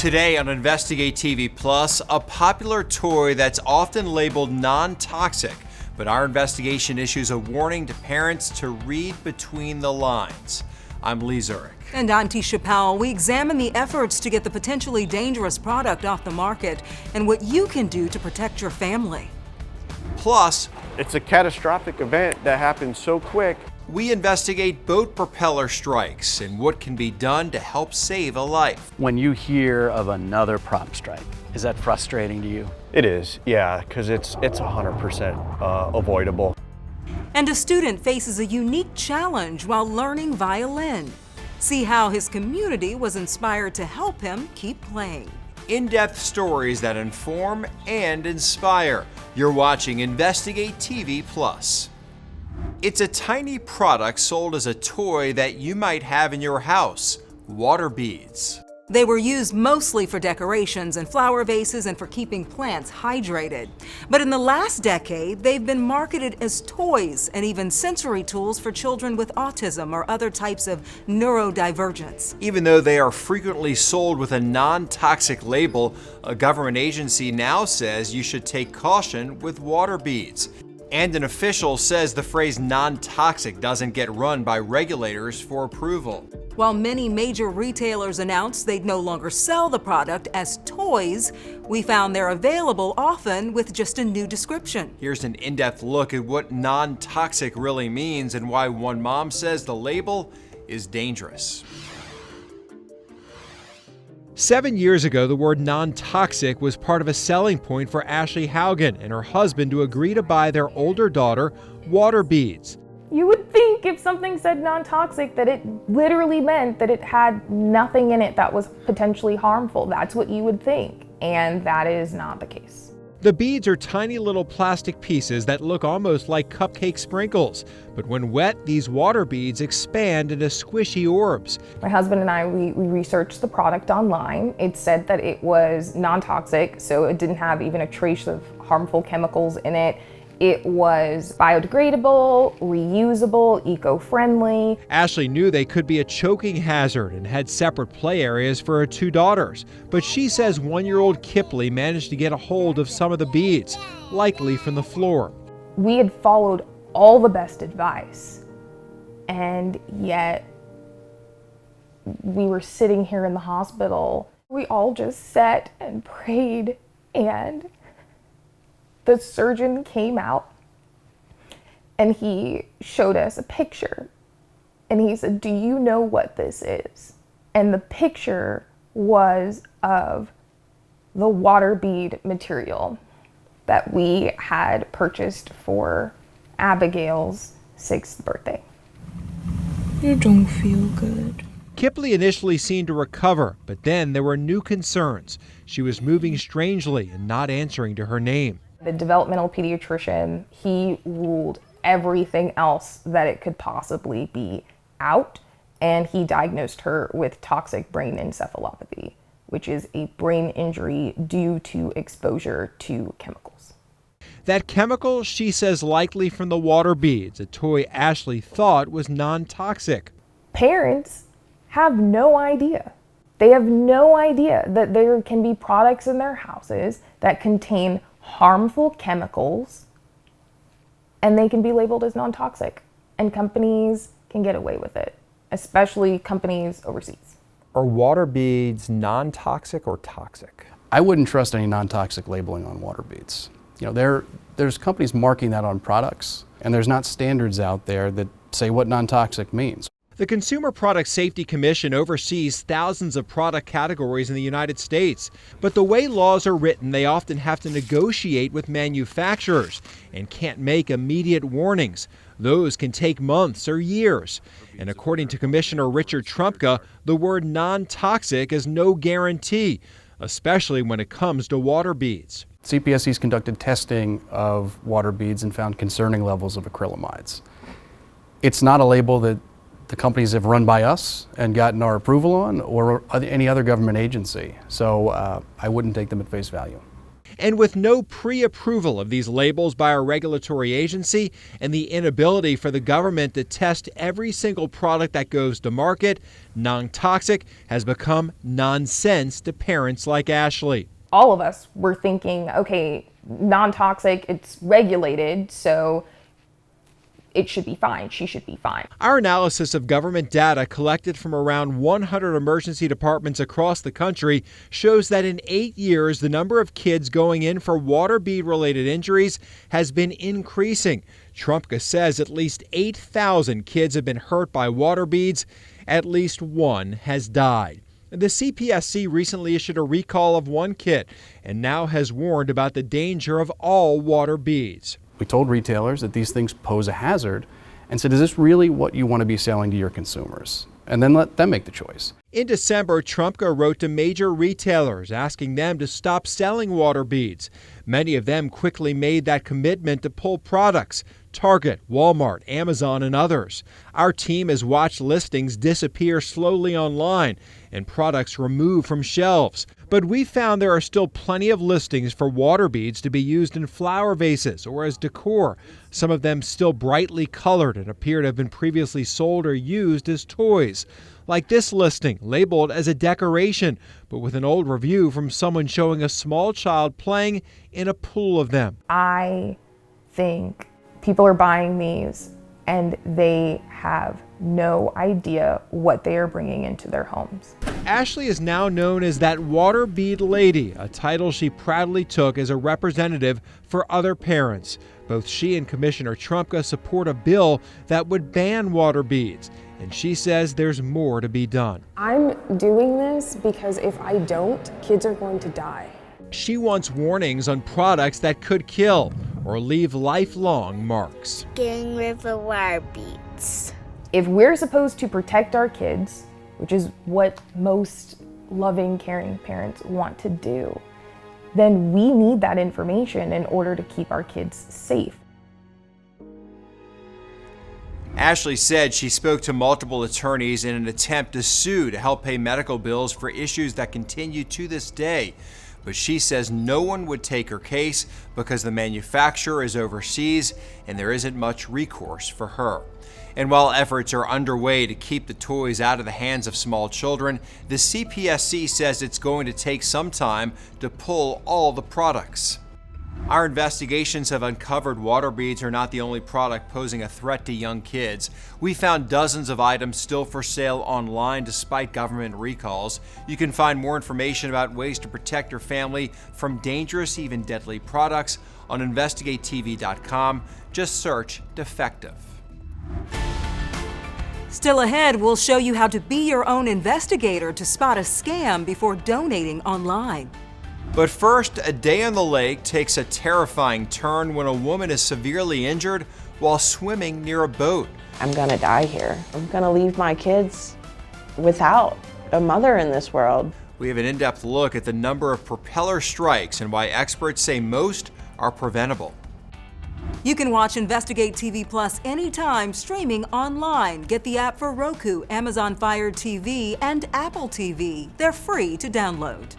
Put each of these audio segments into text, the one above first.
Today on Investigate TV Plus, a popular toy that's often labeled non-toxic, but our investigation issues a warning to parents to read between the lines. I'm Lee Zurich. And I'm Tisha Powell. We examine the efforts to get the potentially dangerous product off the market and what you can do to protect your family. Plus, it's a catastrophic event that happened so quick. We investigate boat propeller strikes and what can be done to help save a life. When you hear of another prop strike, is that frustrating to you? It is, yeah, because it's 100% avoidable. And a student faces a unique challenge while learning violin. See how his community was inspired to help him keep playing. In-depth stories that inform and inspire. You're watching Investigate TV Plus. It's a tiny product sold as a toy that you might have in your house, water beads. They were used mostly for decorations and flower vases and for keeping plants hydrated. But in the last decade, they've been marketed as toys and even sensory tools for children with autism or other types of neurodivergence. Even though they are frequently sold with a non-toxic label, a government agency now says you should take caution with water beads. And an official says the phrase non-toxic doesn't get run by regulators for approval. While many major retailers announced they'd no longer sell the product as toys, we found they're available often with just a new description. Here's an in-depth look at what non-toxic really means and why one mom says the label is dangerous. 7 years ago, the word non-toxic was part of a selling point for Ashley Haugen and her husband to agree to buy their older daughter water beads. You would think if something said non-toxic that it literally meant that it had nothing in it that was potentially harmful. That's what you would think, and that is not the case. The beads are tiny little plastic pieces that look almost like cupcake sprinkles, but when wet, these water beads expand into squishy orbs. My husband and I, we researched the product online. It said that it was non-toxic, so it didn't have even a trace of harmful chemicals in it. It was biodegradable, reusable, eco-friendly. Ashley knew they could be a choking hazard and had separate play areas for her two daughters. But she says 1-year-old Kipley managed to get a hold of some of the beads, likely from the floor. We had followed all the best advice, and yet we were sitting here in the hospital. We all just sat and prayed, and the surgeon came out and he showed us a picture and he said, "Do you know what this is?" And the picture was of the water bead material that we had purchased for Abigail's 6th birthday. You don't feel good. Kipley initially seemed to recover, but then there were new concerns. She was moving strangely and not answering to her name. The developmental pediatrician, he ruled everything else that it could possibly be out, and he diagnosed her with toxic brain encephalopathy, which is a brain injury due to exposure to chemicals. That chemical, she says, likely from the water beads, a toy Ashley thought was non-toxic. Parents have no idea. They have no idea that there can be products in their houses that contain harmful chemicals, and they can be labeled as non-toxic, and companies can get away with it, especially companies overseas. Are water beads non-toxic or toxic? I wouldn't trust any non-toxic labeling on water beads. You know, there's companies marking that on products, and there's not standards out there that say what non-toxic means. The Consumer Product Safety Commission oversees thousands of product categories in the United States. But the way laws are written, they often have to negotiate with manufacturers and can't make immediate warnings. Those can take months or years. And according to Commissioner Richard Trumka, the word non-toxic is no guarantee, especially when it comes to water beads. CPSC's conducted testing of water beads and found concerning levels of acrylamides. It's not a label that the companies have run by us and gotten our approval on, or any other government agency. So I wouldn't take them at face value. And with no pre-approval of these labels by our regulatory agency and the inability for the government to test every single product that goes to market, non-toxic has become nonsense to parents like Ashley. All of us were thinking, okay, non-toxic, it's regulated, so it should be fine. She should be fine. Our analysis of government data collected from around 100 emergency departments across the country shows that in 8 years, the number of kids going in for water bead-related injuries has been increasing. Trumpka says at least 8,000 kids have been hurt by water beads. At least one has died. The CPSC recently issued a recall of one kit and now has warned about the danger of all water beads. We told retailers that these things pose a hazard and said, is this really what you want to be selling to your consumers? And then let them make the choice. In December, Trumpka wrote to major retailers asking them to stop selling water beads. Many of them quickly made that commitment to pull products. Target, Walmart, Amazon, and others. Our team has watched listings disappear slowly online and products removed from shelves. But we found there are still plenty of listings for water beads to be used in flower vases or as decor, some of them still brightly colored and appear to have been previously sold or used as toys. Like this listing, labeled as a decoration, but with an old review from someone showing a small child playing in a pool of them. I think people are buying these and they have no idea what they are bringing into their homes. Ashley is now known as that water bead lady, a title she proudly took as a representative for other parents. Both she and Commissioner Trumpka support a bill that would ban water beads, and she says there's more to be done. I'm doing this because if I don't, kids are going to die. She wants warnings on products that could kill or leave lifelong marks. Getting rid of the water beads. If we're supposed to protect our kids, which is what most loving, caring parents want to do, then we need that information in order to keep our kids safe. Ashley said she spoke to multiple attorneys in an attempt to sue to help pay medical bills for issues that continue to this day. But she says no one would take her case because the manufacturer is overseas and there isn't much recourse for her. And while efforts are underway to keep the toys out of the hands of small children, the CPSC says it's going to take some time to pull all the products. Our investigations have uncovered water beads are not the only product posing a threat to young kids. We found dozens of items still for sale online despite government recalls. You can find more information about ways to protect your family from dangerous, even deadly products on InvestigateTV.com. Just search defective. Still ahead, we'll show you how to be your own investigator to spot a scam before donating online. But first, a day on the lake takes a terrifying turn when a woman is severely injured while swimming near a boat. I'm gonna die here. I'm gonna leave my kids without a mother in this world. We have an in-depth look at the number of propeller strikes and why experts say most are preventable. You can watch Investigate TV Plus anytime streaming online. Get the app for Roku, Amazon Fire TV, and Apple TV. They're free to download.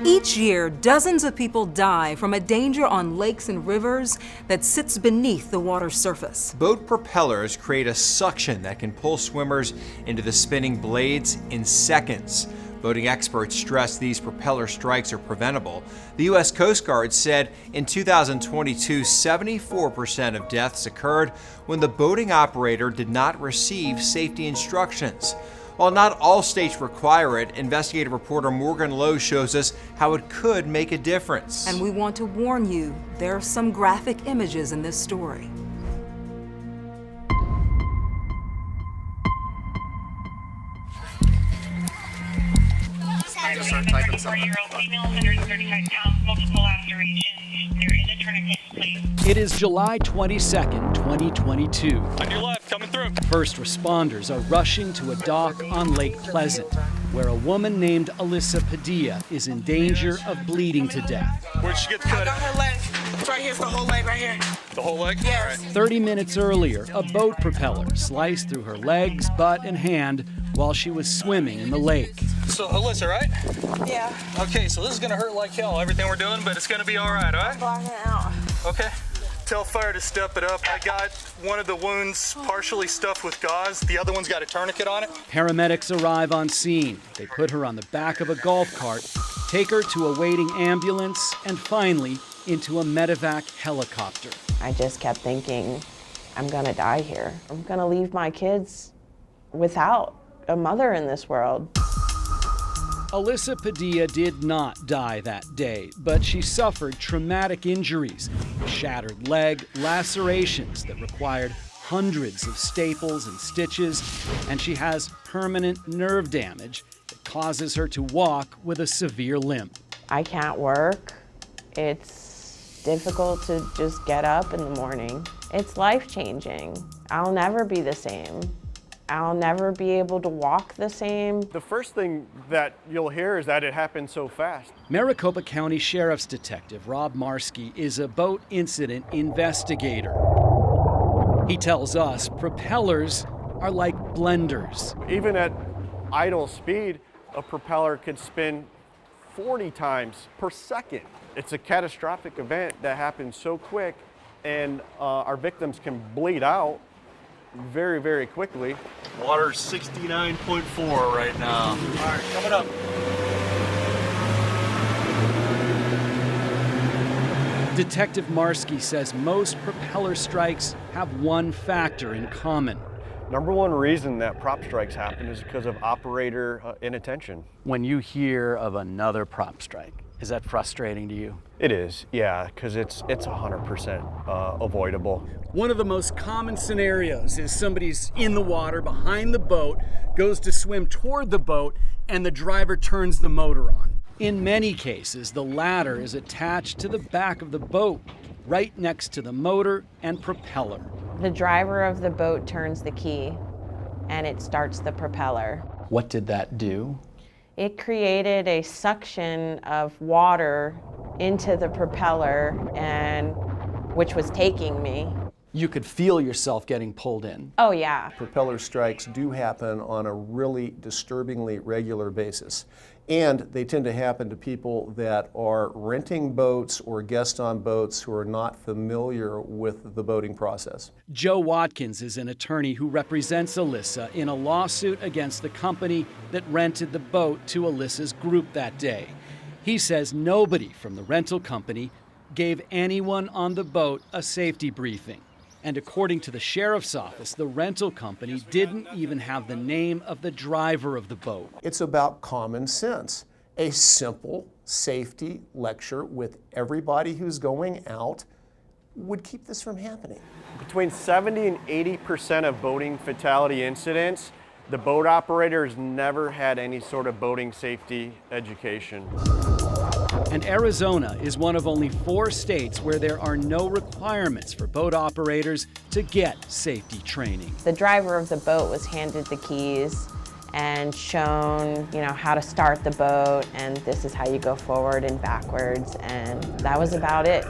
Each year, dozens of people die from a danger on lakes and rivers that sits beneath the water's surface. Boat propellers create a suction that can pull swimmers into the spinning blades in seconds. Boating experts stress these propeller strikes are preventable. The U.S. Coast Guard said in 2022, 74% of deaths occurred when the boating operator did not receive safety instructions. While not all states require it, investigative reporter Morgan Lowe shows us how it could make a difference. And we want to warn you, there are some graphic images in this story. It is July 22nd, 2022. On your left, coming through. First responders are rushing to a dock on Lake Pleasant, where a woman named Alyssa Padilla is in danger of bleeding to death. Where'd she get cut? On her leg. It's right here. just the whole leg right here. The whole leg? Yes. 30 minutes earlier, a boat propeller sliced through her legs, butt, and hand while she was swimming in the lake. So, Alyssa, right? Yeah. Okay, so this is gonna hurt like hell, everything we're doing, but it's gonna be all right, all right? I'm blocking it out. Okay. Tell fire to step it up. I got one of the wounds partially stuffed with gauze. The other one's got a tourniquet on it. Paramedics arrive on scene. They put her on the back of a golf cart, take her to a waiting ambulance, and finally into a medevac helicopter. I just kept thinking, I'm gonna die here. I'm gonna leave my kids without a mother in this world. Alyssa Padilla did not die that day, but she suffered traumatic injuries, a shattered leg, lacerations that required hundreds of staples and stitches, and she has permanent nerve damage that causes her to walk with a severe limp. I can't work. It's difficult to just get up in the morning. It's life-changing. I'll never be the same. I'll never be able to walk the same. The first thing that you'll hear is that it happened so fast. Maricopa County Sheriff's Detective Rob Marski is a boat incident investigator. He tells us propellers are like blenders. Even at idle speed, a propeller could spin 40 times per second. It's a catastrophic event that happens so quick, and our victims can bleed out very, very quickly. Water's 69.4 right now. All right, coming up. Detective Marski says most propeller strikes have one factor in common. Number one reason that prop strikes happen is because of operator inattention. When you hear of another prop strike, is that frustrating to you? It is, yeah, because it's 100% avoidable. One of the most common scenarios is somebody's in the water behind the boat, goes to swim toward the boat, and the driver turns the motor on. In many cases, the ladder is attached to the back of the boat, right next to the motor and propeller. The driver of the boat turns the key, and it starts the propeller. What did that do? It created a suction of water into the propeller, and which was taking me. You could feel yourself getting pulled in. Oh yeah. Propeller strikes do happen on a really disturbingly regular basis. And they tend to happen to people that are renting boats or guests on boats who are not familiar with the boating process. Joe Watkins is an attorney who represents Alyssa in a lawsuit against the company that rented the boat to Alyssa's group that day. He says nobody from the rental company gave anyone on the boat a safety briefing. And according to the sheriff's office, the rental company didn't even have the name of the driver of the boat. It's about common sense. A simple safety lecture with everybody who's going out would keep this from happening. Between 70 and 80% of boating fatality incidents, the boat operators never had any sort of boating safety education. And Arizona is one of only 4 states where there are no requirements for boat operators to get safety training. The driver of the boat was handed the keys and shown, how to start the boat, and this is how you go forward and backwards, and that was about it.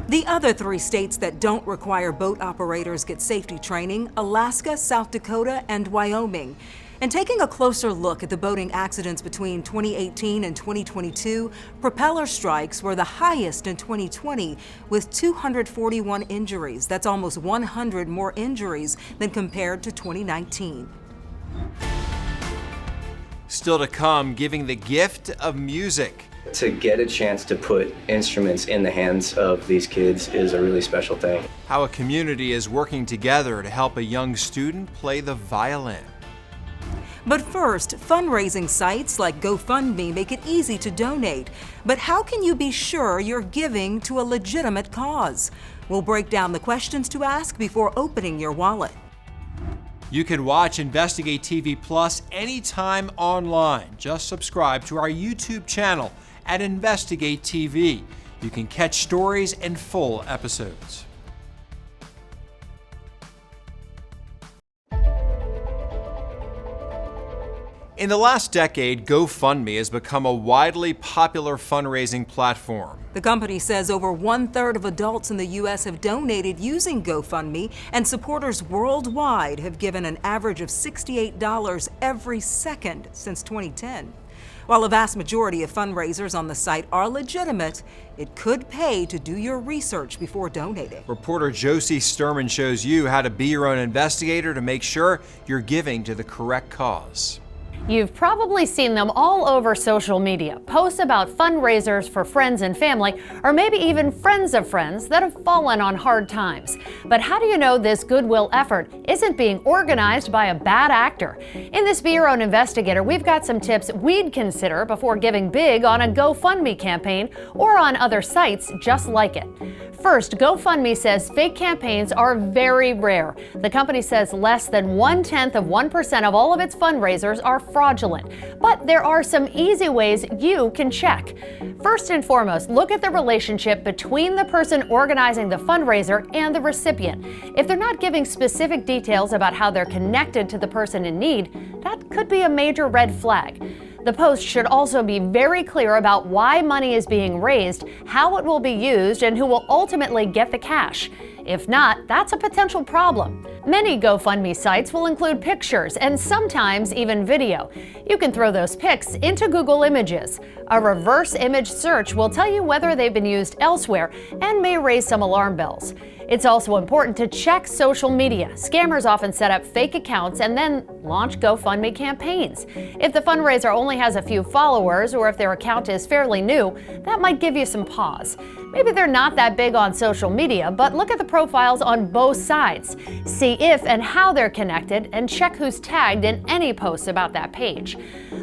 The other 3 states that don't require boat operators get safety training: Alaska, South Dakota, and Wyoming. And taking a closer look at the boating accidents between 2018 and 2022, propeller strikes were the highest in 2020 with 241 injuries. That's almost 100 more injuries than compared to 2019. Still to come, giving the gift of music. To get a chance to put instruments in the hands of these kids is a really special thing. How a community is working together to help a young student play the violin. But first, fundraising sites like GoFundMe make it easy to donate. But how can you be sure you're giving to a legitimate cause? We'll break down the questions to ask before opening your wallet. You can watch Investigate TV Plus anytime online. Just subscribe to our YouTube channel at Investigate TV. You can catch stories and full episodes. In the last decade, GoFundMe has become a widely popular fundraising platform. The company says over 1/3 of adults in the U.S. have donated using GoFundMe, and supporters worldwide have given an average of $68 every second since 2010. While a vast majority of fundraisers on the site are legitimate, it could pay to do your research before donating. Reporter Josie Sturman shows you how to be your own investigator to make sure you're giving to the correct cause. You've probably seen them all over social media, posts about fundraisers for friends and family, or maybe even friends of friends that have fallen on hard times. But how do you know this goodwill effort isn't being organized by a bad actor? In this Be Your Own Investigator, we've got some tips we'd consider before giving big on a GoFundMe campaign or on other sites just like it. First, GoFundMe says fake campaigns are very rare. The company says less than 0.1% of all of its fundraisers are fraudulent. But there are some easy ways you can check. First and foremost, look at the relationship between the person organizing the fundraiser and the recipient. If they're not giving specific details about how they're connected to the person in need, that could be a major red flag. The post should also be very clear about why money is being raised, how it will be used, and who will ultimately get the cash. If not, that's a potential problem. Many GoFundMe sites will include pictures and sometimes even video. You can throw those pics into Google Images. A reverse image search will tell you whether they've been used elsewhere and may raise some alarm bells. It's also important to check social media. Scammers often set up fake accounts and then launch GoFundMe campaigns. If the fundraiser only has a few followers or if their account is fairly new, that might give you some pause. Maybe they're not that big on social media, but look at the profiles on both sides. See if and how they're connected and check who's tagged in any posts about that page.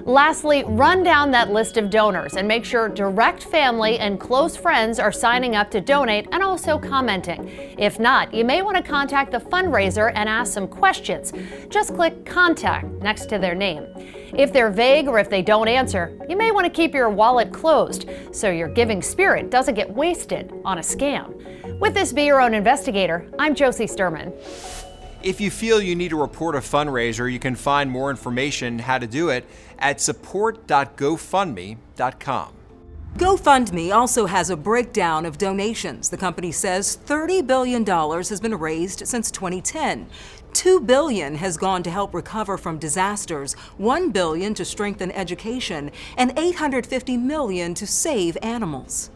Lastly, run down that list of donors and make sure direct family and close friends are signing up to donate and also commenting. If not, you may want to contact the fundraiser and ask some questions. Just click Contact next to their name. If they're vague or if they don't answer, you may want to keep your wallet closed so your giving spirit doesn't get wasted on a scam. With this Be Your Own Investigator, I'm Josie Sturman. If you feel you need to report a fundraiser, you can find more information how to do it at support.gofundme.com. GoFundMe also has a breakdown of donations. The company says $30 billion has been raised since 2010. $2 billion has gone to help recover from disasters, $1 billion to strengthen education, and $850 million to save animals.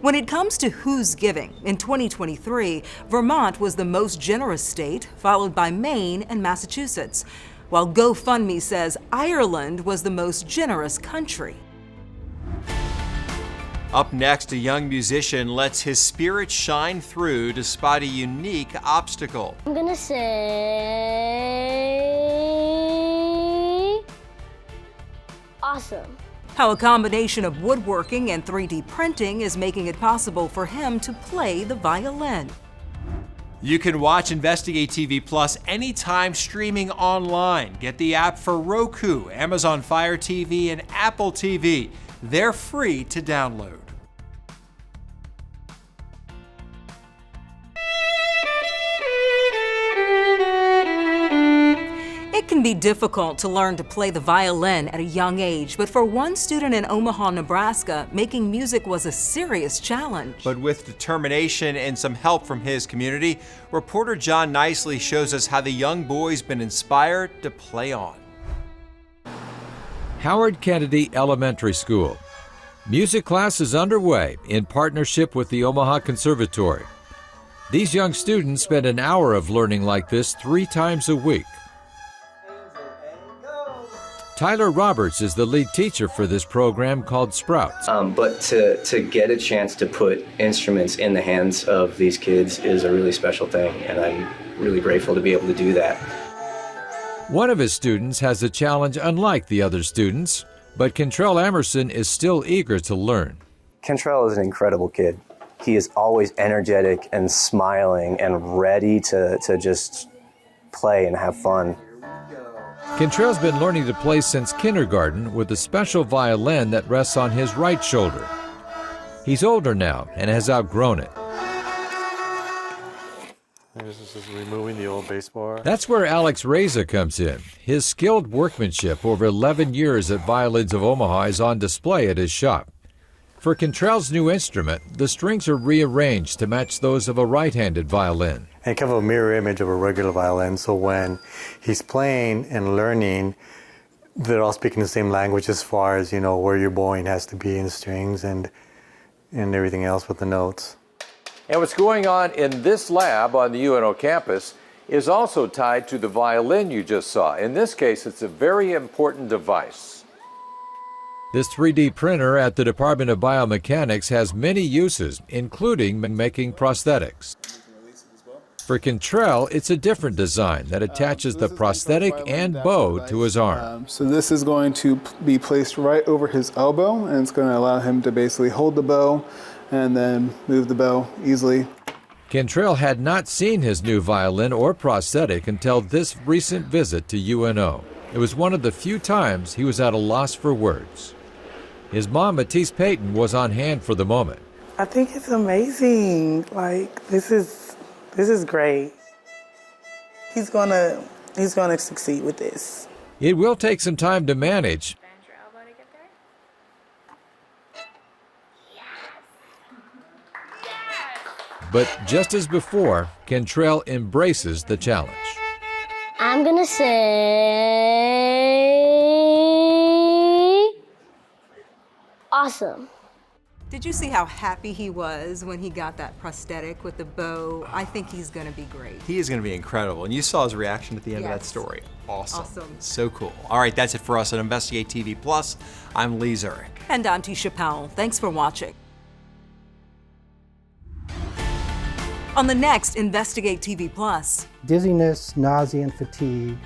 When it comes to who's giving, in 2023, Vermont was the most generous state, followed by Maine and Massachusetts, while GoFundMe says Ireland was the most generous country. Up next, a young musician lets his spirit shine through despite a unique obstacle. I'm gonna say awesome. How a combination of woodworking and 3D printing is making it possible for him to play the violin. You can watch Investigate TV Plus anytime streaming online. Get the app for Roku, Amazon Fire TV, and Apple TV. They're free to download. It can be difficult to learn to play the violin at a young age, but for one student in Omaha, Nebraska, making music was a serious challenge. But with determination and some help from his community, reporter John Nicely shows us how the young boy's been inspired to play on. Howard Kennedy Elementary School. Music class is underway in partnership with the Omaha Conservatory. These young students spend an hour of learning like this 3 times a week. Tyler Roberts is the lead teacher for this program called Sprouts. But to get a chance to put instruments in the hands of these kids is a really special thing, and I'm really grateful to be able to do that. One of his students has a challenge unlike the other students, but Kentrell Emerson is still eager to learn. Kentrell is an incredible kid. He is always energetic and smiling and ready to just play and have fun. Kentrell's been learning to play since kindergarten with a special violin that rests on his right shoulder. He's older now and has outgrown it. This is just removing the old base bar. That's where Alex Reza comes in. His skilled workmanship over 11 years at Violins of Omaha is on display at his shop. For Cantrell's new instrument, the strings are rearranged to match those of a right-handed violin. And kind of a mirror image of a regular violin, so when he's playing and learning, they're all speaking the same language as far as, where your bowing has to be in the strings and everything else with the notes. And what's going on in this lab on the UNO campus is also tied to the violin you just saw. In this case, it's a very important device. This 3D printer at the Department of Biomechanics has many uses, including making prosthetics. For Cantrell, it's a different design that attaches the prosthetic and bow to his arm. So this is going to be placed right over his elbow, and it's going to allow him to basically hold the bow and then move the bow easily. Cantrell had not seen his new violin or prosthetic until this recent visit to UNO. It was one of the few times he was at a loss for words. His mom, Matisse Payton, was on hand for the moment. I think it's amazing. This is great. He's gonna succeed with this. It will take some time to manage. But just as before, Cantrell embraces the challenge. I'm gonna say awesome. Did you see how happy he was when he got that prosthetic with the bow? I think he's going to be great. He is going to be incredible. And you saw his reaction at the end of that story. Awesome. So cool. All right, that's it for us at Investigate TV Plus. I'm Lee Zurich. And I'm Tisha Powell. Thanks for watching. On the next Investigate TV Plus. Dizziness, nausea, and fatigue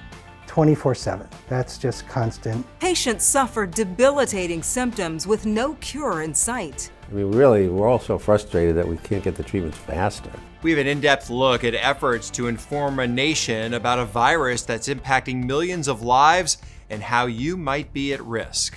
24/7. That's just constant. Patients suffer debilitating symptoms with no cure in sight. We're all so frustrated that we can't get the treatments faster. We have an in-depth look at efforts to inform a nation about a virus that's impacting millions of lives and how you might be at risk.